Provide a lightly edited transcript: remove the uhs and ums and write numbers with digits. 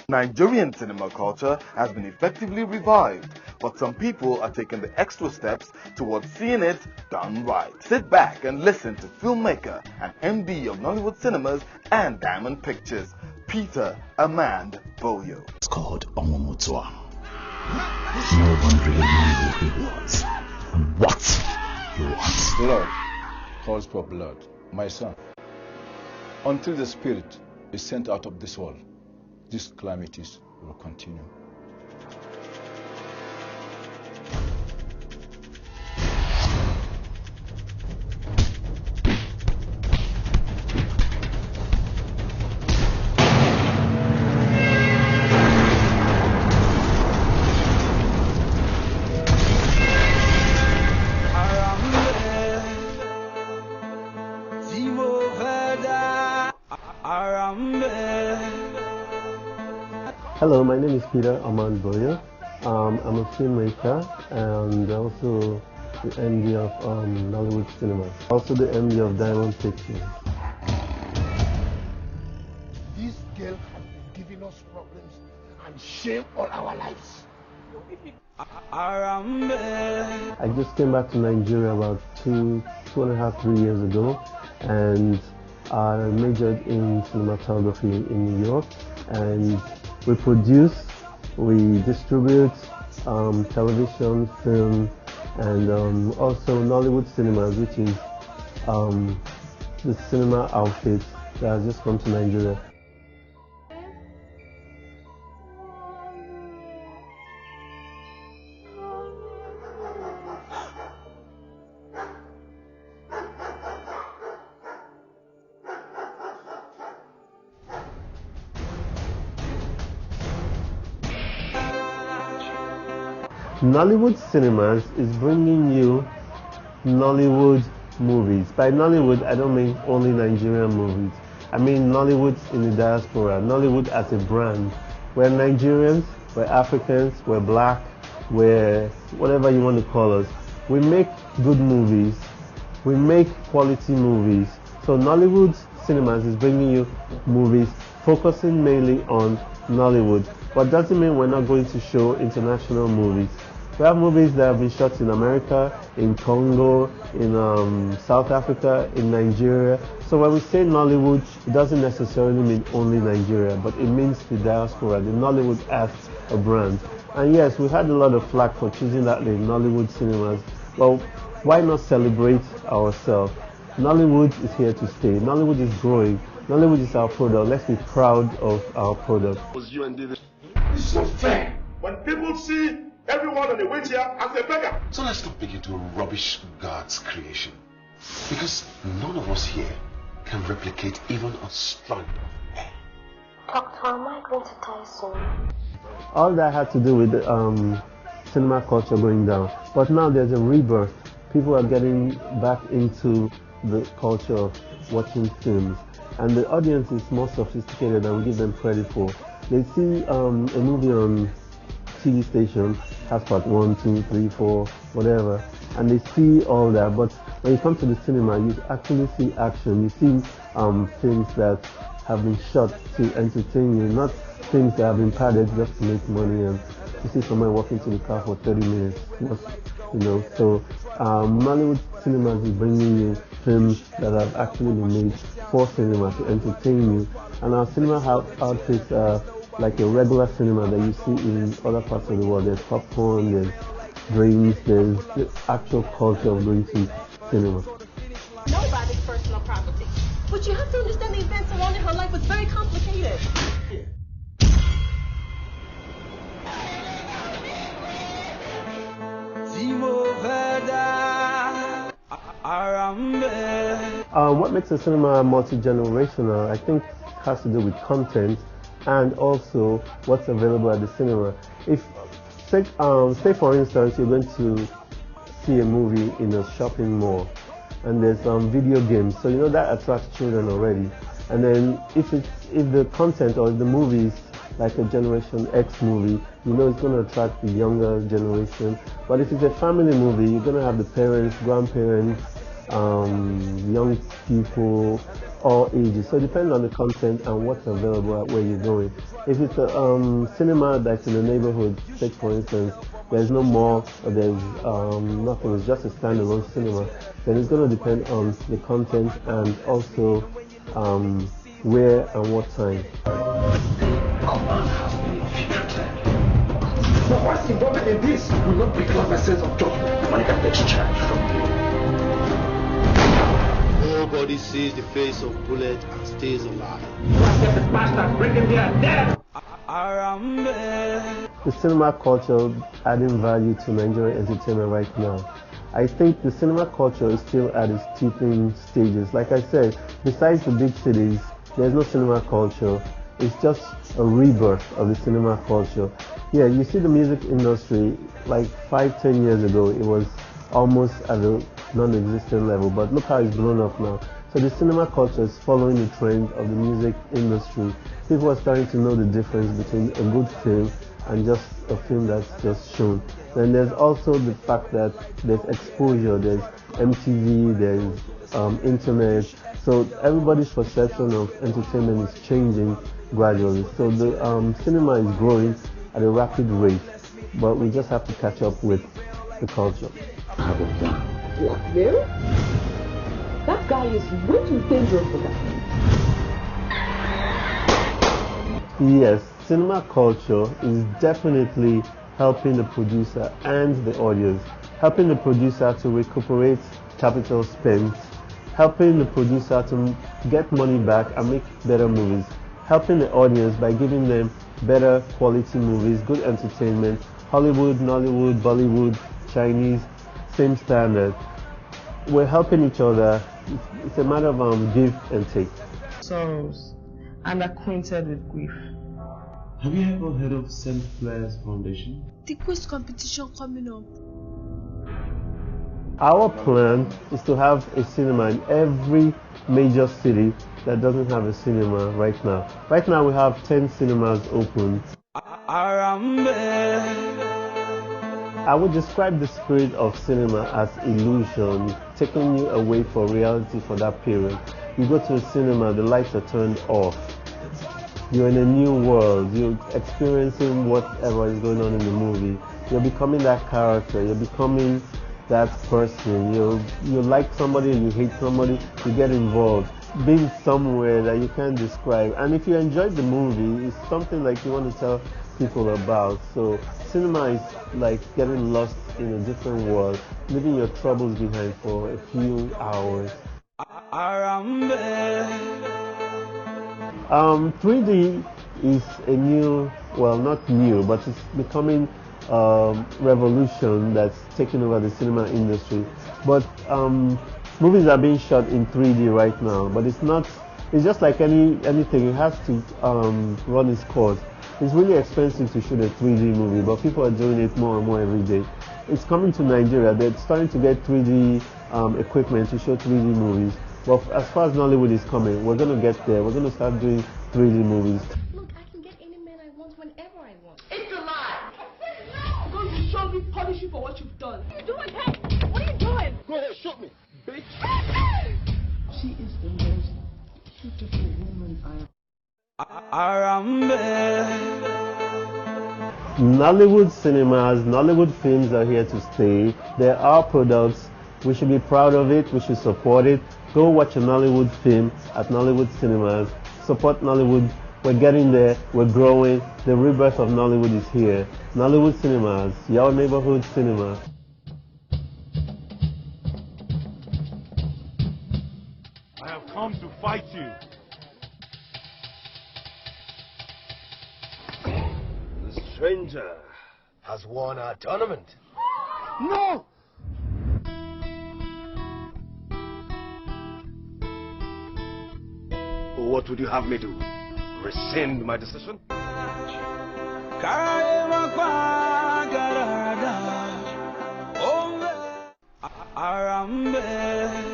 Nigerian cinema culture has been effectively revived, but some people are taking the extra steps towards seeing it done right. Sit back and listen to filmmaker and MD of Nollywood Cinemas and Diamond Pictures, Peter Armand Boyo. It's called Omomutua. No one really knew who he was and what he was. Blood calls for blood, my son. Until the spirit is sent out of this world, these calamities will continue. Hello, my name is Peter Armand Boyo. I'm a filmmaker and also the MD of Nollywood Cinemas. Also the MD of Diamond Pictures. This girl has been giving us problems and shame all our lives. I just came back to Nigeria about 2.5, 3 years ago, and I majored in cinematography in New York, and we produce, we distribute television, film, and also Nollywood Cinemas, which is the cinema outfit that has just come to Nigeria. Nollywood Cinemas is bringing you Nollywood movies. By Nollywood, I don't mean only Nigerian movies. I mean Nollywood in the diaspora, Nollywood as a brand. We're Nigerians, we're Africans, we're black, we're whatever you want to call us. We make good movies, we make quality movies. So Nollywood Cinemas is bringing you movies focusing mainly on Nollywood, but doesn't mean we're not going to show international movies. We have movies that have been shot in America, in Congo, in South Africa, in Nigeria. So when we say Nollywood, it doesn't necessarily mean only Nigeria, but it means the diaspora, the Nollywood as a brand. And yes, we had a lot of flack for choosing that name, Nollywood Cinemas. Well, why not celebrate ourselves? Nollywood is here to stay. Nollywood is growing. Nollywood is our product. Let's be proud of our product. It's not fair when people see everyone on the wheelchair as a beggar. So let's not begin to rubbish God's creation, because none of us here can replicate even a strand of air. Doctor, am I going to die soon? All that had to do with cinema culture going down. But now there's a rebirth. People are getting back into the culture of watching films. And the audience is more sophisticated than we give them credit for. They see a movie on TV station, has part 1, 2, 3, 4, whatever, and they see all that. But when you come to the cinema, you actually see action. You see films that have been shot to entertain you, not things that have been padded just to make money. And you see someone walking to the car for 30 minutes, you know. So Nollywood Cinemas is bringing you films that have actually been made for cinema to entertain you. And our cinema outfits are like a regular cinema that you see in other parts of the world. There's popcorn, there's drinks, there's the actual culture of going to cinema. Nobody's personal property. But you have to understand the events surrounding her life was very complicated. What makes a cinema multi-generational, I think, has to do with content and also what's available at the cinema. If, say for instance, you're going to see a movie in a shopping mall and there's video games, so you know that attracts children already. And then if the content or the movie is like a Generation X movie, you know it's going to attract the younger generation. But if it's a family movie, you're going to have the parents, grandparents, young people, all ages. So it depends on the content and what's available at where you're going. If it's a cinema that's in the neighborhood, take for instance, there's no mall or there's nothing, it's just a standalone cinema, then it's going to depend on the content and also where and what time. Command has been infiltrated. But what's involved in this will not become a sense of judgment when it gets charged from you. Nobody sees the face of Bullet and stays alive. The cinema culture adding value to Nigerian entertainment right now. I think the cinema culture is still at its teething stages. Like I said, besides the big cities, there's no cinema culture. It's just a rebirth of the cinema culture. Yeah, you see the music industry, like 5-10 years ago, it was almost at a non-existent level, but look how it's blown up now. So the cinema culture is following the trend of the music industry. People are starting to know the difference between a good film and just a film that's just shown. Then there's also the fact that there's exposure, there's MTV, there's internet. So everybody's perception of entertainment is changing gradually. So the cinema is growing at a rapid rate, but we just have to catch up with the culture. I have a plan. Blackmail? That guy is way too dangerous for that. Yes, cinema culture is definitely helping the producer and the audience, helping the producer to recuperate capital spent, helping the producer to get money back and make better movies, helping the audience by giving them better quality movies, good entertainment, Hollywood, Nollywood, Bollywood, Chinese, same standard. We're helping each other. It's a matter of give and take. Sorrows and acquainted with grief. Have you ever heard of St. Clair's Foundation? The quiz competition coming up. Our plan is to have a cinema in every major city that doesn't have a cinema right now. Right now we have 10 cinemas open. I would describe the spirit of cinema as illusion, taking you away from reality for that period. You go to a cinema, the lights are turned off. You're in a new world. You're experiencing whatever is going on in the movie. You're becoming that character. You're becoming that person. You like somebody, you hate somebody, you get involved. Being somewhere that you can't describe. And if you enjoyed the movie, it's something like you want to tell people about. So cinema is like getting lost in a different world, leaving your troubles behind for a few hours. 3D is a new, well, not new, but it's becoming revolution that's taking over the cinema industry. But movies are being shot in 3D right now, but it's just like anything, it has to run its course. It's really expensive to shoot a 3D movie, but people are doing it more and more every day. It's coming to Nigeria. They're starting to get 3D equipment to show 3D movies. But as far as Nollywood is coming, we're going to get there. We're going to start doing 3D movies. Look, I can get any man I want whenever I want. It's a lie! I'm going to surely punish you for what you've done. What are you doing? Hey, what are you doing? Go ahead, shoot me, bitch. She is the most beautiful woman I have. Nollywood cinemas, Nollywood films are here to stay. They're our products. We should be proud of it. We should support it. Go watch a Nollywood film at Nollywood cinemas. Support Nollywood. We're getting there. We're growing. The rebirth of Nollywood is here. Nollywood cinemas, your neighborhood cinema. I have come to fight you. The stranger has won our tournament. No! What would you have me do? Rescind my decision? Arambe